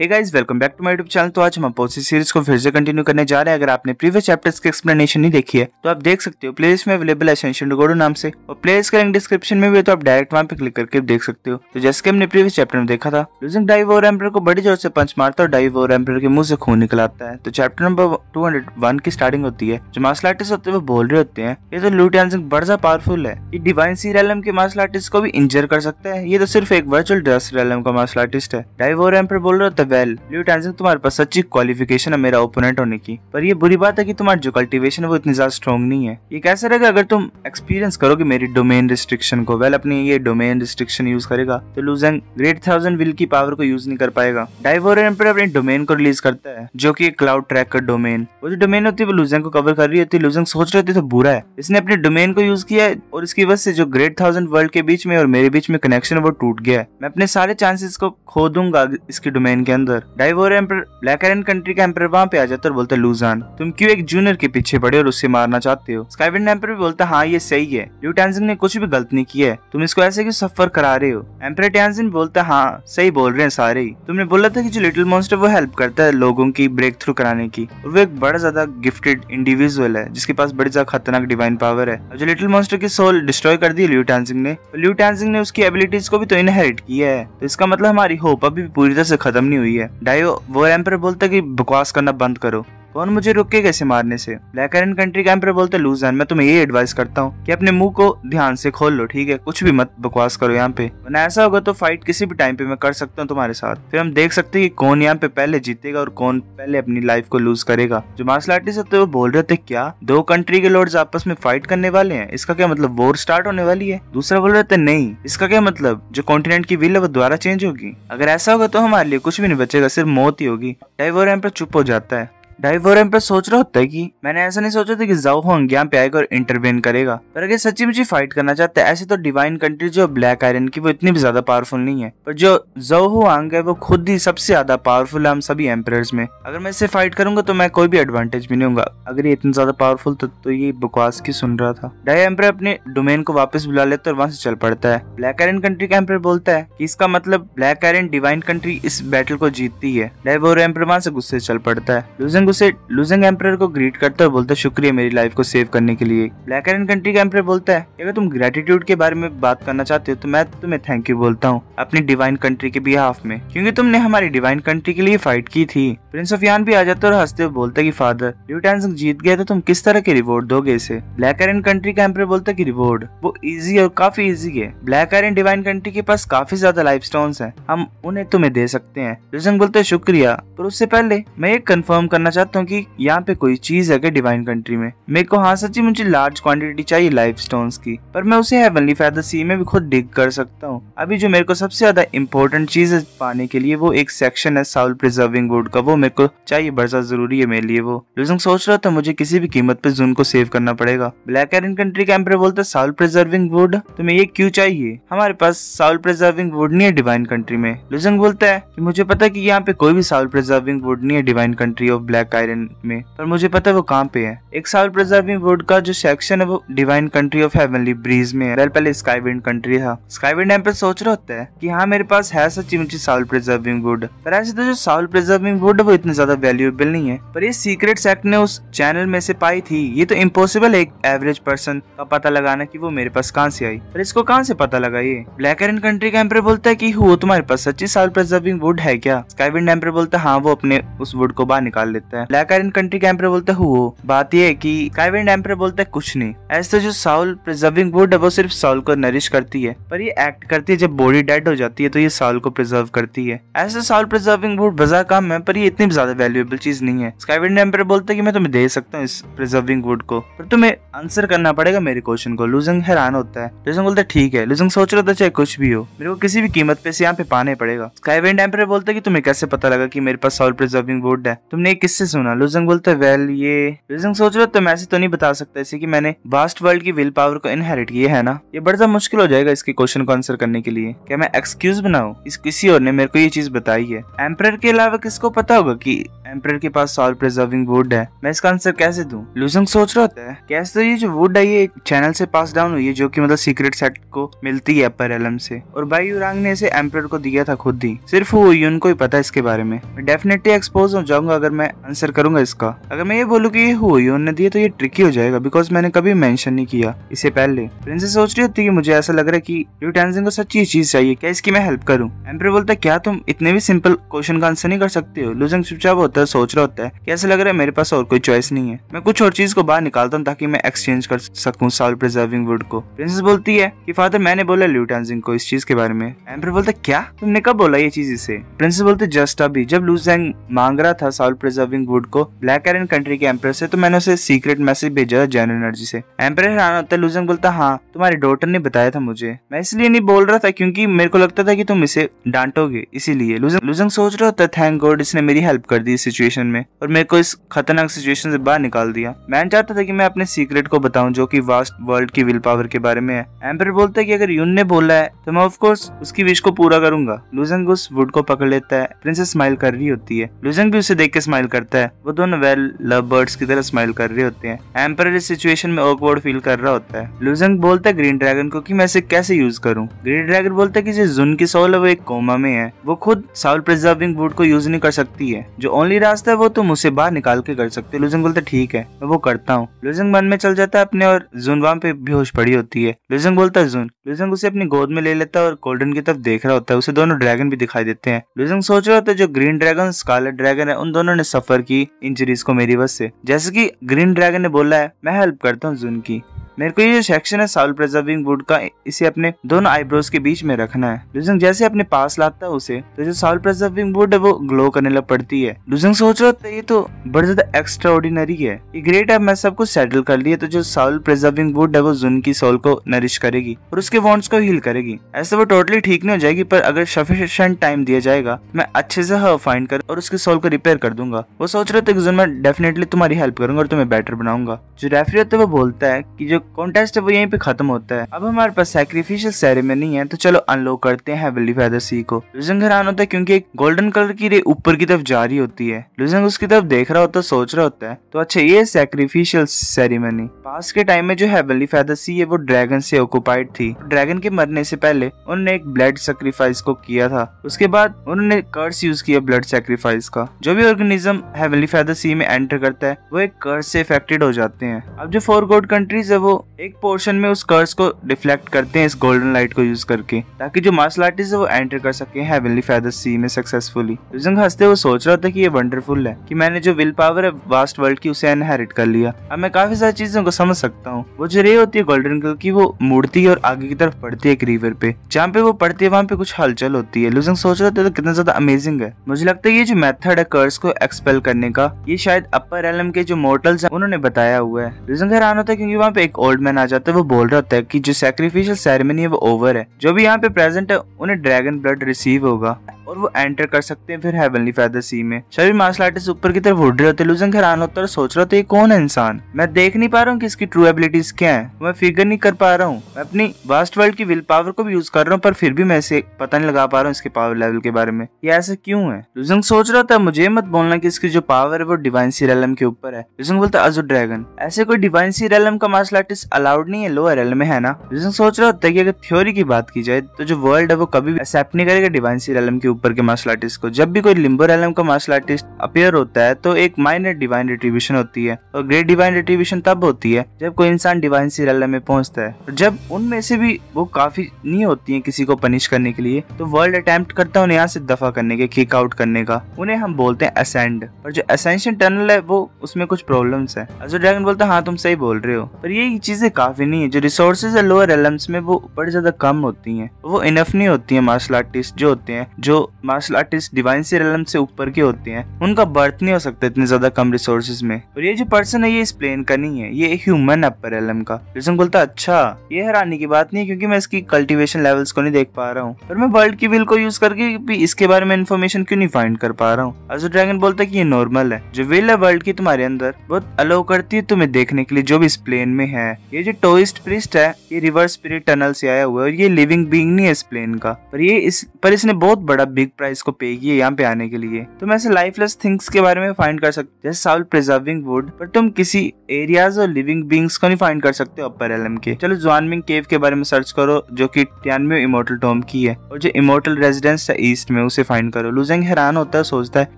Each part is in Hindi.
Hey guys, welcome back to my YouTube channel. तो आज हम अपोजिट सीरीज को फिर से कंटिन्यू करने जा रहे हैं। अगर आपने प्रीवियस चैप्टर्स की एक्सप्लेनेशन नहीं देखी है तो आप देख सकते हो, प्लेलिस्ट में अवेलेबल है एसेंशियल टू गो नाम से, और प्लेलिस्ट का लिंक डिस्क्रिप्शन में भी है, तो आप डायरेक्ट वहां पे क्लिक करके देख सकते हो। तो जैसे कि हमने प्रीवियस चैप्टर में देखा था, लूजिंग डाइव ओवर एम्परर को बड़ी जोर से पंच मारता है और डाइव ओवर एम्परर के मुंह से खून निकल आता है। तो चैप्टर नंबर 201 की स्टार्टिंग होती है। जो मार्शल आर्टिस्ट होते हैं वो बोल रहे होते हैं, ये तो लू टानजिंग बड़ा सा पावरफुल है, ये डिवाइन सी रेलम के मार्शल आर्टिस्ट को भी इंजर कर सकता है, ये तो सिर्फ एक वर्चुअल ड्रेस रेलम का मार्शल आर्टिस्ट है। डाइव ओवर एम्परर बोल रहे होते हैं, वेल लू टानजिंग तुम्हारे पास सच्ची क्वालिफिकेशन है मेरा ओपोनेंट होने की, पर ये बुरी बात है कि तुम्हारी जो कल्टीवेशन है वो इतनी ज्यादा स्ट्रॉन्ग नहीं है। ये कैसे रहेगा अगर तुम एक्सपीरियंस करोगे मेरी डोमेन रिस्ट्रिक्शन को। वेल अपनी ये डोमेन रिस्ट्रिक्शन यूज करेगा तो लूजिंग ग्रेट 1000 विल की पावर को यूज नहीं कर पाएगा। डाइव ओवर एम्परर अपने डोमेन को रिलीज करता है, जो कि क्लाउड ट्रैक का डोमेन। वो जो डोमेन होती है वो लूजिंग को कवर कर रही होती है। लूजिंग सोच रही होती है तो बुरा है, इसने अपने डोमेन को यूज किया है और इसकी वजह से जो ग्रेट 1000 वर्ल्ड के बीच में और मेरे बीच में कनेक्शन है वो टूट गया है। मैं अपने सारे चांसेस को खो दूंगा इसके डोमेन के अंदर। Dive over emperor black iron country का एम्परर वहां पे आ जाता है और बोलता है, लूजान तुम क्यों एक जूनियर के पीछे पड़े और उससे मारना चाहते हो। स्काईविंड एम्परर भी बोलता है, हाँ ये सही है, लू टानजिंग ने कुछ भी गलत नहीं किया है, तुम इसको ऐसे क्यों सफर करा रहे हो। एम्परर टानजिंग बोलता है, हाँ सही बोल रहे हैं सारे ही, तुमने बोला था कि जो लिटिल मॉन्स्टर वो हेल्प करता है लोगों की ब्रेक थ्रू कराने की, और वो एक बड़ा ज्यादा गिफ्टेड इंडिविजुअल है जिसके पास बड़ी ज्यादा खतरनाक डिवाइन पावर है। जो लिटिल मॉन्स्टर की सोल डिस्ट्रॉय कर दी लू टानजिंग ने, तो लू टानजिंग ने उसकी एबिलिटीज को भी तो इनहेरिट किया है, तो इसका मतलब हमारी होप अभी पूरी तरह से खत्म नहीं हुई है। डाइव ओवर एम्परर बोलता है कि बकवास करना बंद करो, कौन मुझे रोके कैसे मारने से। ब्लैक आयरन कंट्री का एम्परर बोलता है, लूजान मैं तुम्हें ये एडवाइस करता हूँ कि अपने मुंह को ध्यान से खोल लो, ठीक है, कुछ भी मत बकवास करो यहाँ पे, वरना ऐसा होगा तो फाइट किसी भी टाइम पे मैं कर सकता हूँ तुम्हारे साथ, फिर हम देख सकते हैं कि कौन यहाँ पे पहले जीतेगा और कौन पहले अपनी लाइफ को लूज करेगा। जो मार्शल आर्टिस्ट होते हैं वो बोल रहे थे, क्या दो कंट्री के लॉर्ड्स आपस में फाइट करने वाले हैं, इसका क्या मतलब वॉर स्टार्ट होने वाली है। दूसरा बोल रहे थे, नहीं, इसका क्या मतलब जो कॉन्टिनेंट की विल है वो दोबारा चेंज होगी, अगर ऐसा होगा तो हमारे लिए कुछ भी नहीं बचेगा, सिर्फ मौत ही होगी। डाइव ओवर एम्परर चुप हो जाता है। डाइव ओवर एम्परर सोच रहा होता है कि मैंने ऐसा नहीं सोचा था कि जाओ होंग यहाँ पे आएगा और इंटरवेन करेगा, पर अगर सच्ची मुझे फाइट करना चाहता है ऐसे तो डिवाइन कंट्री जो ब्लैक आयरन की वो इतनी भी ज्यादा पावरफुल नहीं है, पर जो जाओ होंग है वो खुद ही सबसे ज्यादा पावरफुल है हम सभी एम्परर्स में। अगर मैं इससे फाइट करूंगा तो मैं कोई भी एडवांटेज भी नहीं होगा, अगर ये इतना ज्यादा पावरफुल तो ये बकवास की सुन रहा था। डाइव एम्परर अपने डोमेन को वापस बुला लेता है और वहां से चल पड़ता है। ब्लैक आयरन कंट्री का एम्परर बोलता है कि इसका मतलब ब्लैक आयरन डिवाइन कंट्री इस बैटल को जीतती है। डाइव ओवर एम्परर वहां से गुस्से चल पड़ता है। लूजिंग एम्परर को ग्रीट करता है और बोलता है, शुक्रिया मेरी लाइफ को सेव करने के लिए। ब्लैक आयरन कंट्री का एम्परर बोलता है, अगर तुम ग्रेटिट्यूड के बारे में बात करना चाहते हो तो मैं तुम्हें थैंक यू बोलता हूँ अपनी डिवाइन कंट्री के बिहाफ में, क्योंकि तुमने हमारी डिवाइन कंट्री के लिए फाइट की थी। प्रिंस ऑफ यान भी आ जाता है और हंसते हुए बोलता है कि फादर लू टानजिंग जीत गया तो तुम किस तरह के रिवॉर्ड दोगे इसे। ब्लैक आयरन कंट्री का एम्परर बोलता है कि रिवॉर्ड वो इजी और काफी इजी है, ब्लैक आयरन डिवाइन कंट्री के पास काफी ज्यादा लाइफ स्टोन्स हैं, हम उन्हें तुम्हें दे सकते हैं। लूजिंग बोलते है, शुक्रिया, पर उससे पहले मैं ये कंफर्म करना चाहता हूँ कि यहाँ पे कोई चीज है डिवाइन कंट्री में। मेरे को हाँ सच्ची मुझे लार्ज क्वांटिटी चाहिए लाइफ स्टोन्स की, पर मैं उसे हेवनली फेदर सी में भी खुद डिग कर सकता हूँ। अभी जो मेरे को सबसे ज्यादा इंपॉर्टेंट चीज है पाने के लिए वो एक सेक्शन है साउल प्रिजर्विंग वुड का, वो मेरे को चाहिए, बड़ा ज्यादा जरूरी है मेरे लिए वो। लूजिंग सोच रहा था मुझे किसी भी कीमत पे जून को सेव करना पड़ेगा। ब्लैक आयरन कंट्री का एम्परर बोलता है, साउल प्रिजर्विंग वुड तुम्हें ये क्यों चाहिए, हमारे पास साउल प्रिजर्विंग वुड नहीं है डिवाइन कंट्री में। लूजिंग बोलता है कि मुझे पता है कि यहाँ पे कोई भी साउल प्रिजर्विंग वुड नहीं है divine country of black iron में, पर मुझे पता है वो कहाँ पे है। एक साउल प्रिजर्विंग वुड का जो सेक्शन है वो divine country of heavenly breeze में है, पहले स्काईविंड कंट्री था। स्काईविंड एम्परर सोच रहा होता है कि हाँ मेरे पास है सच्ची मुझे साउल प्रिजर्विंग वुड, पर ऐसे तो जो साउल प्रिजर्विंग वुड है वो इतनी ज्यादा वैल्यूएबल नहीं है, पर ये सीक्रेट सेक्ट ने उस चैनल में से पाई थी, ये तो इम्पॉसिबल है एक एवरेज पर्सन का पता लगाना कि वो मेरे पास कहाँ से आई, पर इसको कहाँ से पता लगा ये। ब्लैक आयरन कंट्री का एम्परर बोलता है कि वो तुम्हारे पास सच्ची साउल प्रिजर्विंग वुड है क्या। स्काईविंड एम्परर बोलता है, हाँ, वो अपने उस वुड को बाहर निकाल लेता है। ब्लैक आयरन कंट्री का एम्परर बोलता है, वो बात ये है कि स्काईविंड एम्परर बोलता है, कुछ नहीं, ऐसे तो जो साउल प्रिजर्विंग वुड है वो सिर्फ साउल को नरिश करती है, पर ये एक्ट करती है जब बॉडी डेड हो जाती है तो ये साउल को प्रिजर्व करती है। ऐसे साउल प्रिजर्विंग वुड बाजार काम है, पर ये इतनी ज्यादा वैल्यूएबल चीज नहीं है। स्काईविंड एम्परर बोलता है कि मैं तुम्हें दे सकता हूँ इस प्रिजर्विंग वुड को, पर तुम्हें आंसर करना पड़ेगा मेरे क्वेश्चन को। लूजिंग हैरान होता है। लूजिंग बोलता है, ठीक है। लूजिंग सोच रहा था चाहे कुछ भी हो मेरे को किसी भी कीमत पे से यहाँ पे पाने पड़ेगा। स्काईविंड एम्परर बोलता है कि तुम्हें कैसे पता लगा कि मेरे पास साउल प्रिजर्विंग वुड है, तुमने किससे सुना। लूजिंग बोलता है, वेल ये। लूजिंग सोच रहा था मैं ऐसे तो नहीं बता सकता इसे कि मैंने वास्ट वर्ल्ड की विल पावर को इनहेरिट किया है ना, ये बड़ा मुश्किल हो जाएगा इसके क्वेश्चन को आंसर करने के लिए। क्या मैं एक्सक्यूज बनाऊं, इस किसी और ने मेरे को ये चीज बताई है। एम्परर के अलावा किसको पता होगा कि एम्परर के पास सॉल प्रिजर्विंग वुड है, मैं इसका आंसर कैसे दूं? लुजंग सोच रहा होता है कैसे तो ये जो वुड है ये एक चैनल से पास डाउन हुई है जो कि मतलब सीक्रेट सेट को मिलती है अपर एलम से, और बाई यूरांग ने इसे एम्परर को दिया था खुद ही, सिर्फ वो यून को ही पता है इसके बारे में। मैं डेफिनेटली एक्सपोज हो जाऊंगा अगर मैं आंसर करूंगा इसका। अगर मैं ये बोलूँ कि ये यून ने दिया तो ये ट्रिकी हो जाएगा बिकॉज मैंने कभी मेंशन नहीं किया इससे पहले। प्रिंसेस सोच रही होती है कि मुझे ऐसा लग रहा है कि लियू टेंजिन को सच्ची चीज चाहिए, क्या इसकी मैं हेल्प करूं? एम्परर बोलता है क्या तुम इतने भी सिंपल क्वेश्चन का आंसर नहीं कर सकते हो? लुजंग चुपचाप होता है, सोच रहा होता है कि ऐसा लग रहा है मेरे पास और कोई चॉइस नहीं है, मैं कुछ और चीज को बाहर निकालता हूँ ताकि मैं एक्सचेंज कर सकूं सॉल प्रिजर्विंग वुड को। प्रिंसेस बोलती है कि फादर मैंने बोला लियू टेंजिन को इस चीज के बारे में। एम्परर बोलता है क्या तुमने कब बोला ये चीज इसे? प्रिंसेस बोलते जस्ट अभी जब लुजंग मांग रहा था सॉल प्रिजर्विंग वुड को ब्लैक एरन कंट्री के एम्परर से, तो मैंने उसे सीक्रेट मैसेज भेजा था जेन एनर्जी से। एम्परर हैरान होता है, लुजंग बोलता हाँ तुम्हारे डॉटर ने बताया था मुझे, मैं इसलिए नहीं बोल रहा था क्योंकि मेरे को लगता था कि तुम इसे डांटोगे इसीलिए। लुजंग सोच रहा होता है थैंक गॉड इसने मेरी हेल्प कर दी इस सिचुएशन में और मेरे को इस खतरनाक सिचुएशन से बाहर निकाल दिया। मैं चाहता था कि मैं अपने सीक्रेट को बताऊं जो कि वास्ट वर्ल्ड की विल पावर के बारे में है। एम्परर बोलता है कि अगर यून ने बोला है तो मैं ऑफ कोर्स उसकी विश को पूरा करूंगा। लुजंग उस वुड को पकड़ लेता है, प्रिंसेस स्माइल कर रही होती है, लुजंग भी उसे देख के स्माइल करता है, वो दोनों वेल लव बर्ड्स की तरह स्माइल कर रहे होते हैं। एम्परर इस सिचुएशन में ऑकवर्ड फील कर रहा होता है। लुजंग बोलता है ग्रीन ड्रैगन को कि मैं इसे कैसे यूज करूं? ग्रीन ड्रैगन बोलता है कि जो जुन की सोल है वो एक कोमा में है, वो खुद सॉल प्रिजर्विंग वुड को यूज नहीं कर सकती है, जो ओनली रास्ता है वो तुम उसे बाहर निकाल के कर सकते हो। लुजंग बोलता है ठीक है मैं वो करता हूँ। लुजंग मन में चल जाता है अपने और जुन वहां पे बेहोश पड़ी होती है। लुजंग बोलता है जुन, लुजंग उसे अपनी गोद में ले लेता है और गोल्डन की तरफ देख रहा होता है, उसे दोनों ड्रैगन भी दिखाई देते हैं। लुजंग सोच रहा होता है जो ग्रीन ड्रैगन स्कारलेट ड्रैगन है उन दोनों ने सफर की इंजरीज को मेरी वजह से, जैसे कि ग्रीन ड्रैगन ने बोला है मैं हेल्प करता हूँ जुन की। मेरे को ये जो सेक्शन है सॉल प्रिजर्विंग वुड का इसे अपने दोनों आईब्रोज के बीच में रखना है। लुजंग जैसे अपने पास लाता है उसे तो जो सॉल प्रिजर्विंग वुड है वो ग्लो करने लग पड़ती है। लुजंग सोच रहा था ये तो बड़ा ज्यादा एक्स्ट्रा ऑर्डिनरी है, ये ग्रेट है, मैं सब कुछ सेटल कर लिया तो जो सॉल प्रिजर्विंग वुड है वो जुन की सोल को नरिश करेगी और उसके वॉन्ट्स को हील करेगी। ऐसे वो टोटली ठीक नहीं हो जाएगी पर अगर सफिशिएंट टाइम दिया जाएगा मैं अच्छे से हर फाइंड कर और उसके सोल को रिपेयर कर दूंगा। वो सोच रहे थे कि जुन मैं डेफिनेटली तुम्हारी हेल्प करूंगा और तुम्हें बेटर बनाऊंगा। जो रेफरी होता है वो बोलता है कि जो कॉन्टेस्ट है वो यहीं पे खत्म होता है, अब हमारे पास सैक्रिफिशियल सेरेमनी है तो चलो अनलॉक करते हैं हेवनली फेदर सी को। लुजंग हैरान होता है क्योंकि एक गोल्डन कलर की रे ऊपर की तरफ जा रही होती है। लुजंग उसकी तरफ देख रहा होता है, सोच रहा होता है तो अच्छा ये सैक्रिफिशियल सेरेमनी। पास के टाइम में जो हेवनली फेदर सी है वो ड्रैगन से ऑक्युपाइड थी। ड्रैगन के मरने से पहले उन्होंने एक ब्लड सैक्रिफाइस को किया था, उसके बाद उन्होंने कर्स यूज किया ब्लड सैक्रिफाइस का। जो भी ऑर्गेनिज्म हेवनली फेदर सी में एंटर करता है वो एक कर्स से अफेक्टेड हो जाते हैं। अब जो 4 गॉड कंट्रीज है वो एक पोर्शन में उस कर्स को डिफ्लेक्ट करते हैं इस गोल्डन लाइट को यूज करके, ताकि जो मार्शल आर्टिस्ट है वो एंटर कर सके हेवनली फेदर सी में सक्सेसफुली। लुजंग हंसते हुए सोच रहा था कि ये वंडरफुल है कि मैंने जो विल पावर है वास्ट वर्ल्ड की उसे इनहेरिट कर लिया। अब मैं काफी सारी चीजों को समझ सकता हूँ। वो जो रे होती है गोल्डन कलर की वो मुड़ती है और आगे की तरफ पड़ती है एक रिवर पे, जहाँ पे वो पड़ती है वहाँ पे कुछ हलचल होती है। लुजंग सोच रहा था तो कितना ज्यादा अमेजिंग है। मुझे लगता है ये जो मेथड है कर्स को एक्सपेल करने का ये शायद अपर एलम के जो मॉर्टल्स हैं उन्होंने बताया हुआ है। लुजंग हैरान होता है क्योंकि वहाँ पे एक ओल्ड मैन आ जाता है, वो बोल रहा होता है कि जो सैक्रिफिशियल सेरेमनी है वो ओवर है, जो भी यहाँ पे प्रेजेंट है उन्हें ड्रैगन ब्लड रिसीव होगा और वो एंटर कर सकते हैं फिर हेवनली फेदर सी में। सभी मार्शल आर्टिस्ट ऊपर की तरफ उड़ रहे होते। लुजंग हैरान होता है और सोच रहा था ये कौन है इंसान, मैं देख नहीं पा रहा हूँ कि इसकी ट्रू एबिलिटीज क्या है, मैं फिगर नहीं कर पा रहा हूँ। मैं अपनी वास्ट वर्ल्ड की विल पावर को भी यूज कर रहा हूँ पर फिर भी मैं इसे पता नहीं लगा पा रहा हूँ इसके पावर लेवल के बारे में, ये ऐसा क्यों है। लुजंग सोच रहा था मुझे मत बोलना कि इसकी जो पावर है वो डिवाइन सी रेलम के ऊपर है। लुजंग बोलता अज़ुर ड्रैगन, ऐसे कोई डिवाइन सी रेलम का मार्शल आर्टिस्ट अलाउड नहीं है लोअर रेलम में, है ना। लुजंग सोच रहा होता है कि अगर थ्योरी की बात की जाए तो जो वर्ल्ड है वो कभी भी एक्सेप्ट नहीं करेगा डिवाइन सी रेलम के ऊपर के मार्शल आर्टिस्ट को। जब भी कोई लिम्बो रेलम का मार्शल आर्टिस्ट अपीयर होता है तो एक माइनर डिवाइन रिट्रीब्यूशन होती है और ग्रेट डिवाइन रिट्रीब्यूशन तब होती है जब कोई इंसान डिवाइन सी रेलम में पहुंचता है, और जब उनमें से भी वो काफी नहीं होती है किसी को पनिश करने के लिए तो वर्ल्ड अटेम्प्ट करता है उन्हें यहाँ से दफा करने के, किक आउट करने का। उन्हें हम बोलते हैं असेंड, और जो असेंशन टनल है वो उसमें कुछ प्रॉब्लम्स है। अज़ुर ड्रैगन बोलता है हाँ तुम सही बोल रहे हो, पर ये चीजें काफी नहीं है। जो रिसोर्सेज है लोअर रेलम्स में वो बड़ी ज्यादा कम होती है, वो इनफ नहीं होती है। मार्शल आर्टिस्ट जो होते हैं, जो मार्शल आर्टिस्ट डिवाइन सी रेलम से ऊपर के होते हैं, उनका बर्थ नहीं हो सकता इतने ज्यादा कम रिसोर्सेज में। और ये जो पर्सन है ये इस प्लेन का नहीं है, ये ह्यूमन अपर रेलम का। लुजंग बोलता अच्छा ये हैरानी की बात नहीं है क्योंकि मैं इसकी कल्टीवेशन लेवल्स को नहीं देख पा रहा हूँ, पर मैं वर्ल्ड की विल को यूज करके भी इसके बारे में इन्फॉर्मेशन क्यों नहीं फाइंड कर पा रहा हूँ। अज़ुर ड्रैगन बोलता है कि ये नॉर्मल है, जो विल है वर्ल्ड की तुम्हारे अंदर बहुत अलाउ करती है तुम्हें देखने के लिए जो भी इस प्लेन में है। ये जो टोइस्ट प्रिस्ट है ये रिवर्स स्पिरिट टनल से आया हुआ है और ये लिविंग बीइंग नहीं है इस प्लेन का, पर इसने बहुत बड़ा बिग प्राइस को पे किए यहाँ पे आने के लिए। तुम ऐसे लाइफलेस थिंग्स के बारे में फाइंड कर सकते जैसे साउल प्रिजर्विंग वुड, पर तुम किसी एरियाज और लिविंग बींग्स को नहीं फाइंड कर सकते अपर एलम के। चलो ज़ुआनमिंग केव के बारे में सर्च करो जो कि 93 इमोर्टल टॉम की है, और जो इमोर्टल रेजिडेंस है ईस्ट में उसे फाइंड करो। लुजेंग हैरान होता है, सोचता है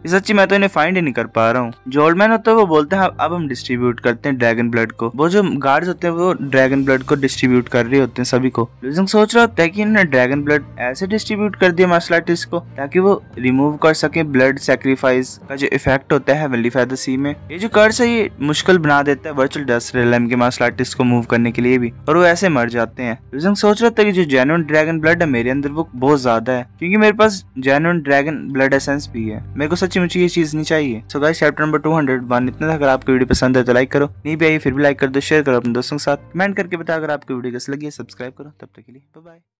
सच्ची मैं तो इन्हें फाइंड ही नहीं कर पा रहा हूँ। जो ओल्ड मैन होता है वो बोलते हैं अब हम डिस्ट्रीब्यूट करते हैं ड्रैगन ब्लड को। वो जो गार्ड्स होते हैं वो ड्रैगन ब्लड को डिस्ट्रीब्यूट कर रहे होते हैं सभी को। लुजेंग सोच रहा होता है कि इन्होंने ड्रैगन ब्लड ऐसे डिस्ट्रीब्यूट कर दिया मार्शल आर्टिस्ट को ताकि वो रिमूव कर सके ब्लड सैक्रिफाइस का जो इफेक्ट होता है हेवनली फेदर सी में। ये जो कर्स है ये मुश्किल बना देता है वर्चुअल डस्ट रेलम के मार्शल आर्टिस्ट को मूव करने के लिए भी, और वो ऐसे मर जाते हैं। लुजेंग सोच रहा था कि जो जेन्युइन ड्रैगन ब्लड है मेरे अंदर वो बहुत ज्यादा है, क्योंकि मेरे पास जेन्युइन ड्रैगन ब्लड एसेंस भी है। मेरे को सच्ची मुझे ये चीज नहीं चाहिए। सो गाइस चैप्टर नंबर 201 इतना था। अगर आपको वीडियो पसंद है तो लाइक करो, नहीं भी आई फिर भी लाइक कर दो, शेयर करो अपने दोस्तों के साथ, कमेंट करके बताओ अगर आपको वीडियो कैसी लगी है, सब्सक्राइब करो। तब तक के लिए बाय बाय।